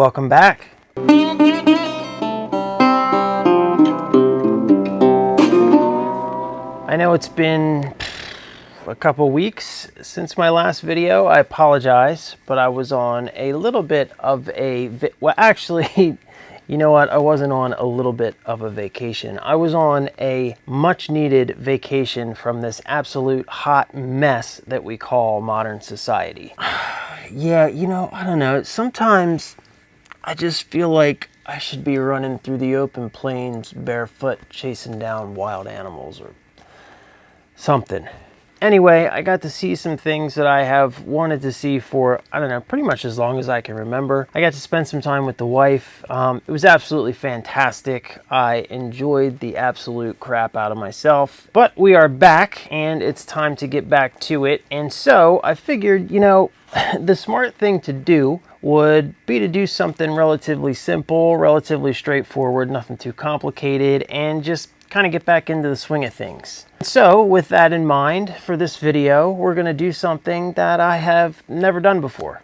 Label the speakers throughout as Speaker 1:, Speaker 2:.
Speaker 1: Welcome back. I know it's been a couple weeks since my last video. I apologize, but I was on a little bit of well, actually, you know what? I wasn't on a little bit of a vacation. I was on a much needed vacation from this absolute hot mess that we call modern society. Yeah, you know, I don't know. Sometimes I just feel like I should be running through the open plains barefoot, chasing down wild animals or something. Anyway, I got to see some things that I have wanted to see for, I don't know, pretty much as long as I can remember. I got to spend some time with the wife. It was absolutely fantastic. I enjoyed the absolute crap out of myself. But we are back, and it's time to get back to it. And so I figured, you know, the smart thing to do would be to do something relatively simple, relatively straightforward, nothing too complicated, and just kind of get back into the swing of things. So with that in mind, for this video, we're going to do something that I have never done before.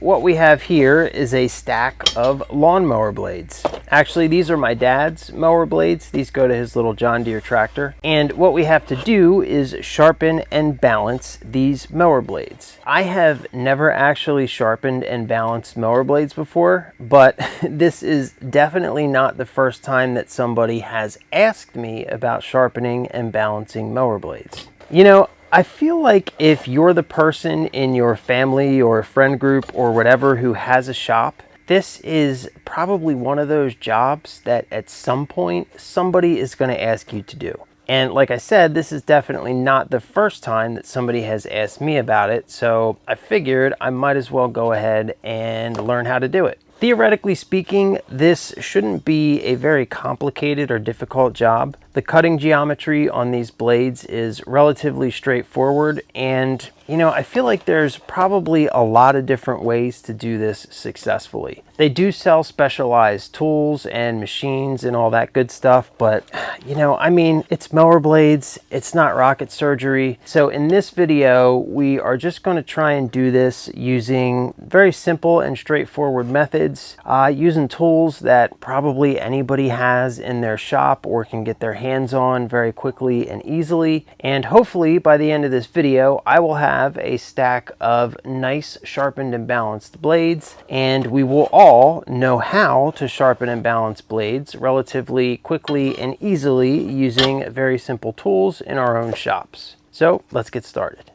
Speaker 1: What we have here is a stack of lawnmower blades. Actually, these are my dad's mower blades. These go to his little John Deere tractor. And what we have to do is sharpen and balance these mower blades. I have never actually sharpened and balanced mower blades before, but this is definitely not the first time that somebody has asked me about sharpening and balancing mower blades. You know, I feel like if you're the person in your family or friend group or whatever who has a shop, this is probably one of those jobs that at some point somebody is going to ask you to do. And like I said, this is definitely not the first time that somebody has asked me about it, so I figured I might as well go ahead and learn how to do it. Theoretically speaking, this shouldn't be a very complicated or difficult job. The cutting geometry on these blades is relatively straightforward, and you know, I feel like there's probably a lot of different ways to do this successfully. They do sell specialized tools and machines and all that good stuff, but you know, I mean, it's mower blades, it's not rocket surgery. So in this video, we are just going to try and do this using very simple and straightforward methods, using tools that probably anybody has in their shop or can get their hands on very quickly and easily. And hopefully by the end of this video, I will have a stack of nice sharpened and balanced blades, and we will all know how to sharpen and balance blades relatively quickly and easily using very simple tools in our own shops. So let's get started.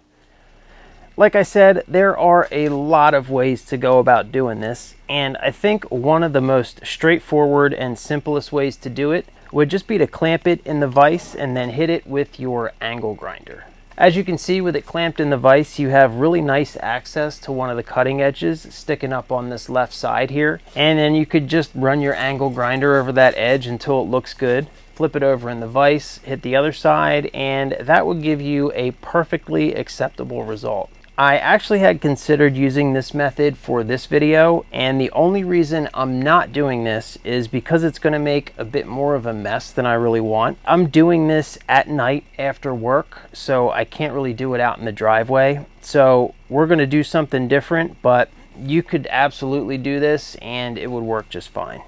Speaker 1: Like I said, there are a lot of ways to go about doing this, and I think one of the most straightforward and simplest ways to do it would just be to clamp it in the vise and then hit it with your angle grinder. As you can see, with it clamped in the vise, you have really nice access to one of the cutting edges sticking up on this left side here, and then you could just run your angle grinder over that edge until it looks good. Flip it over in the vise, hit the other side, and that will give you a perfectly acceptable result. I actually had considered using this method for this video, and the only reason I'm not doing this is because it's going to make a bit more of a mess than I really want. I'm doing this at night after work, so I can't really do it out in the driveway. So we're going to do something different, but you could absolutely do this and it would work just fine.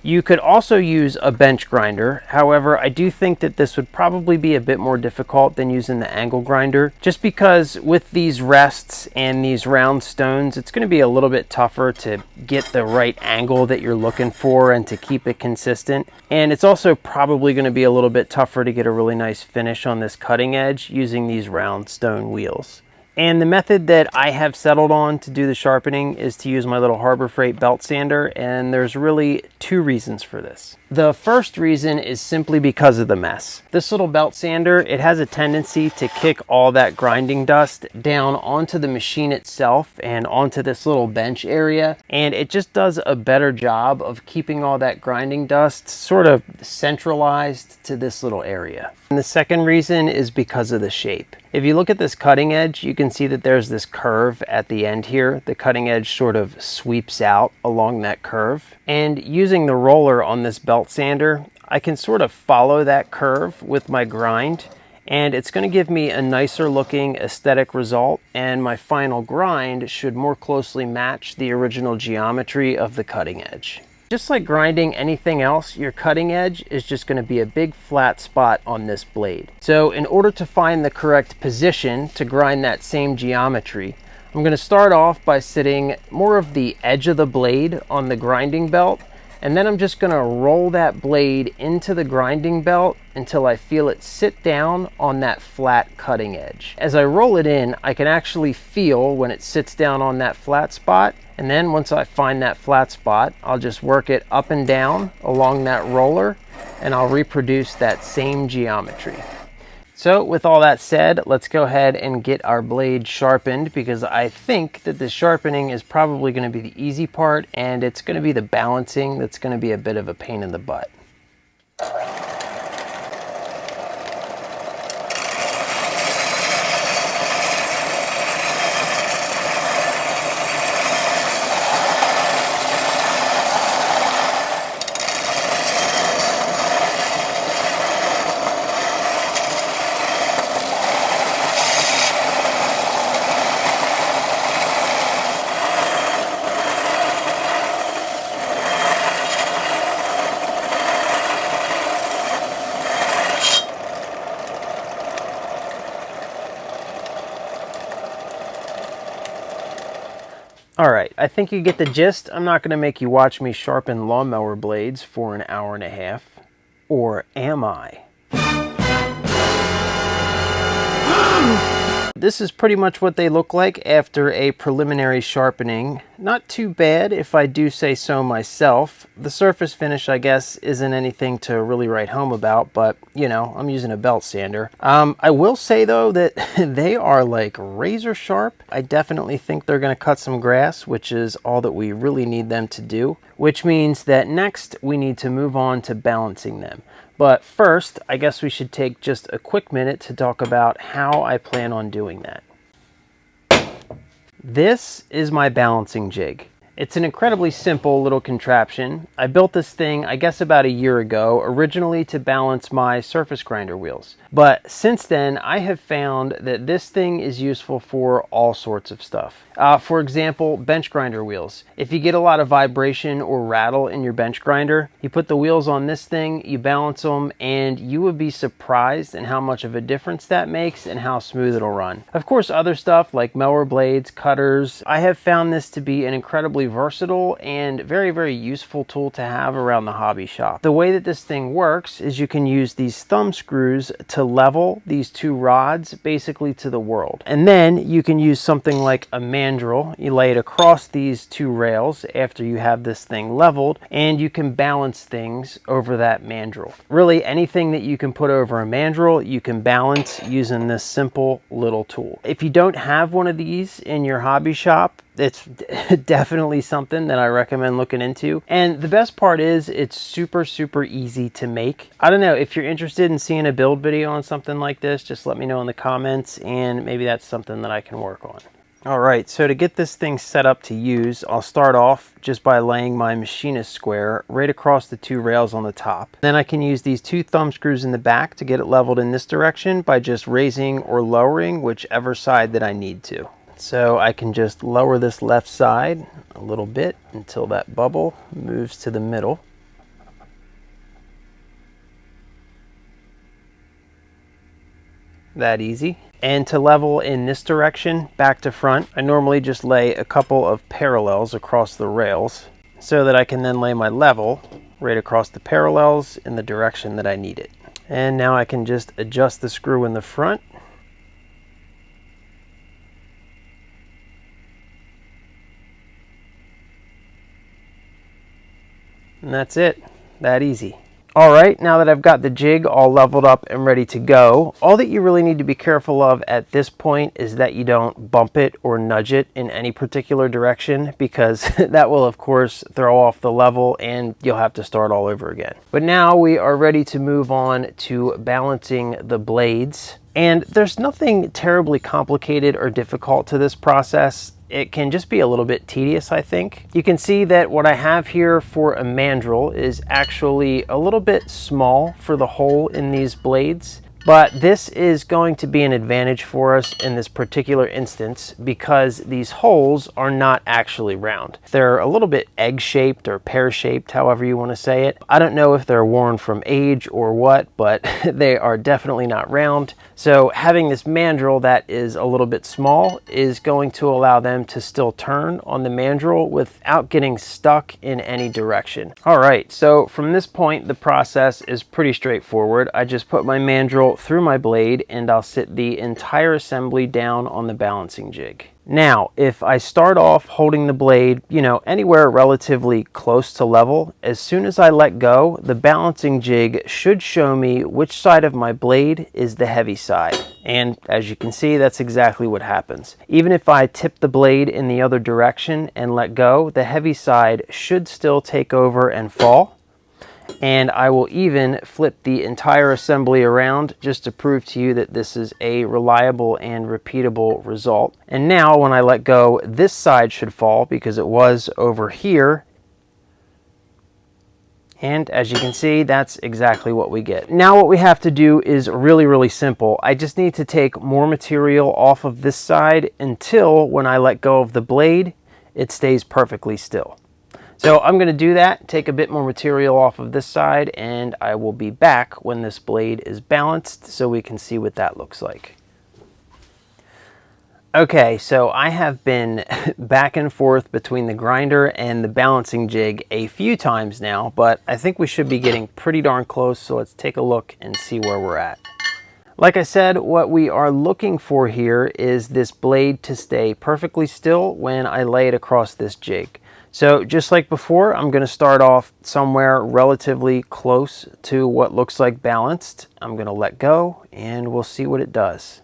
Speaker 1: You could also use a bench grinder. However, I do think that this would probably be a bit more difficult than using the angle grinder, just because with these rests and these round stones, it's going to be a little bit tougher to get the right angle that you're looking for and to keep it consistent. And it's also probably going to be a little bit tougher to get a really nice finish on this cutting edge using these round stone wheels. And the method that I have settled on to do the sharpening is to use my little Harbor Freight belt sander, and there's really two reasons for this. The first reason is simply because of the mess. This little belt sander, it has a tendency to kick all that grinding dust down onto the machine itself and onto this little bench area, and it just does a better job of keeping all that grinding dust sort of centralized to this little area. And the second reason is because of the shape. If you look at this cutting edge, you can see that there's this curve at the end here. The cutting edge sort of sweeps out along that curve. And using the roller on this belt sander, I can sort of follow that curve with my grind and it's going to give me a nicer looking aesthetic result, and my final grind should more closely match the original geometry of the cutting edge. Just like grinding anything else, your cutting edge is just going to be a big flat spot on this blade. So in order to find the correct position to grind that same geometry, I'm going to start off by sitting more of the edge of the blade on the grinding belt, and then I'm just going to roll that blade into the grinding belt until I feel it sit down on that flat cutting edge. As I roll it in, I can actually feel when it sits down on that flat spot, and then once I find that flat spot, I'll just work it up and down along that roller, and I'll reproduce that same geometry. So with all that said, let's go ahead and get our blade sharpened, because I think that the sharpening is probably going to be the easy part, and it's going to be the balancing that's going to be a bit of a pain in the butt. All right, I think you get the gist. I'm not going to make you watch me sharpen lawnmower blades for an hour and a half. Or am I? This is pretty much what they look like after a preliminary sharpening. Not too bad if I do say so myself. The surface finish, I guess, isn't anything to really write home about, but you know, I'm using a belt sander. I will say though that they are like razor sharp. I definitely think they're going to cut some grass, which is all that we really need them to do, which means that next we need to move on to balancing them. But first, I guess we should take just a quick minute to talk about how I plan on doing that. This is my balancing jig. It's an incredibly simple little contraption. I built this thing, I guess about a year ago, originally to balance my surface grinder wheels. But since then, I have found that this thing is useful for all sorts of stuff. For example, bench grinder wheels. If you get a lot of vibration or rattle in your bench grinder, you put the wheels on this thing, you balance them, and you would be surprised in how much of a difference that makes and how smooth it'll run. Of course, other stuff like mower blades, cutters, I have found this to be an incredibly versatile and very, very useful tool to have around the hobby shop. The way that this thing works is you can use these thumb screws to level these two rods basically to the world. And then you can use something like a mandrel. You lay it across these two rails after you have this thing leveled, and you can balance things over that mandrel. Really, anything that you can put over a mandrel, you can balance using this simple little tool. If you don't have one of these in your hobby shop, it's definitely something that I recommend looking into. And the best part is it's super, super easy to make. I don't know, if you're interested in seeing a build video on something like this, just let me know in the comments, and maybe that's something that I can work on. All right, so to get this thing set up to use, I'll start off just by laying my machinist square right across the two rails on the top. Then I can use these two thumb screws in the back to get it leveled in this direction by just raising or lowering whichever side that I need to. So I can just lower this left side a little bit until that bubble moves to the middle. That easy. And to level in this direction, back to front, I normally just lay a couple of parallels across the rails so that I can then lay my level right across the parallels in the direction that I need it. And now I can just adjust the screw in the front. And that's it, that easy. All right, now that I've got the jig all leveled up and ready to go, all that you really need to be careful of at this point is that you don't bump it or nudge it in any particular direction, because that will of course throw off the level and you'll have to start all over again. But now we are ready to move on to balancing the blades. And there's nothing terribly complicated or difficult to this process. It can just be a little bit tedious, I think. You can see that what I have here for a mandrel is actually a little bit small for the hole in these blades. But this is going to be an advantage for us in this particular instance because these holes are not actually round. They're a little bit egg-shaped or pear-shaped, however you want to say it. I don't know if they're worn from age or what, but they are definitely not round. So having this mandrel that is a little bit small is going to allow them to still turn on the mandrel without getting stuck in any direction. All right, so from this point, the process is pretty straightforward. I just put my mandrel through my blade and I'll sit the entire assembly down on the balancing jig. Now, if I start off holding the blade, anywhere relatively close to level, as soon as I let go, the balancing jig should show me which side of my blade is the heavy side. And as you can see, that's exactly what happens. Even if I tip the blade in the other direction and let go, the heavy side should still take over and fall. And I will even flip the entire assembly around just to prove to you that this is a reliable and repeatable result. And now when I let go, this side should fall because it was over here. And as you can see, that's exactly what we get. Now what we have to do is really simple. I just need to take more material off of this side until when I let go of the blade, it stays perfectly still. So I'm going to do that, take a bit more material off of this side, and I will be back when this blade is balanced so we can see what that looks like. Okay, so I have been back and forth between the grinder and the balancing jig a few times now, but I think we should be getting pretty darn close, so let's take a look and see where we're at. Like I said, what we are looking for here is this blade to stay perfectly still when I lay it across this jig. So just like before, I'm going to start off somewhere relatively close to what looks like balanced. I'm going to let go and we'll see what it does.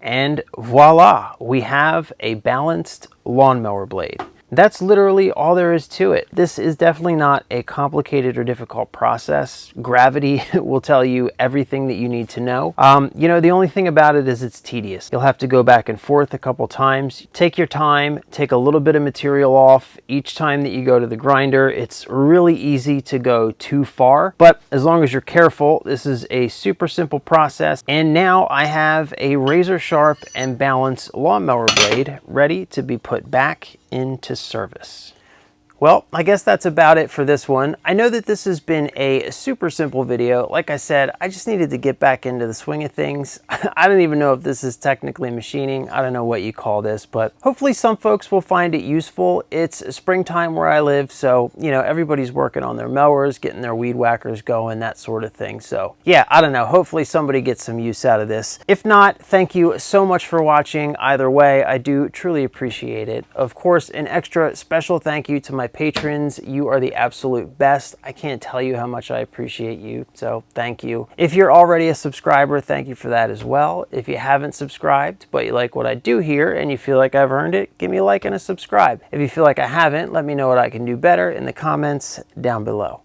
Speaker 1: And voila, we have a balanced lawnmower blade. That's literally all there is to it. This is definitely not a complicated or difficult process. Gravity will tell you everything that you need to know. The only thing about it is it's tedious. You'll have to go back and forth a couple times. Take your time, take a little bit of material off each time that you go to the grinder. It's really easy to go too far, but as long as you're careful, this is a super simple process. And now I have a razor sharp and balanced lawnmower blade ready to be put back into service. Well, I guess that's about it for this one. I know that this has been a super simple video. Like I said, I just needed to get back into the swing of things. I don't even know if this is technically machining. I don't know what you call this, but hopefully some folks will find it useful. It's springtime where I live, so everybody's working on their mowers, getting their weed whackers going, that sort of thing. So yeah, I don't know. Hopefully somebody gets some use out of this. If not, thank you so much for watching. Either way, I do truly appreciate it. Of course, an extra special thank you to my patrons. You are the absolute best. I can't tell you how much I appreciate you, so thank you. If you're already a subscriber, thank you for that as well. If you haven't subscribed, but you like what I do here and you feel like I've earned it, give me a like and a subscribe. If you feel like I haven't, let me know what I can do better in the comments down below.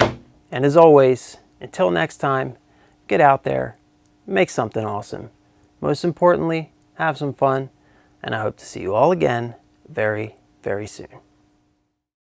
Speaker 1: And as always, until next time, get out there, make something awesome. Most importantly, have some fun, and I hope to see you all again very, very soon.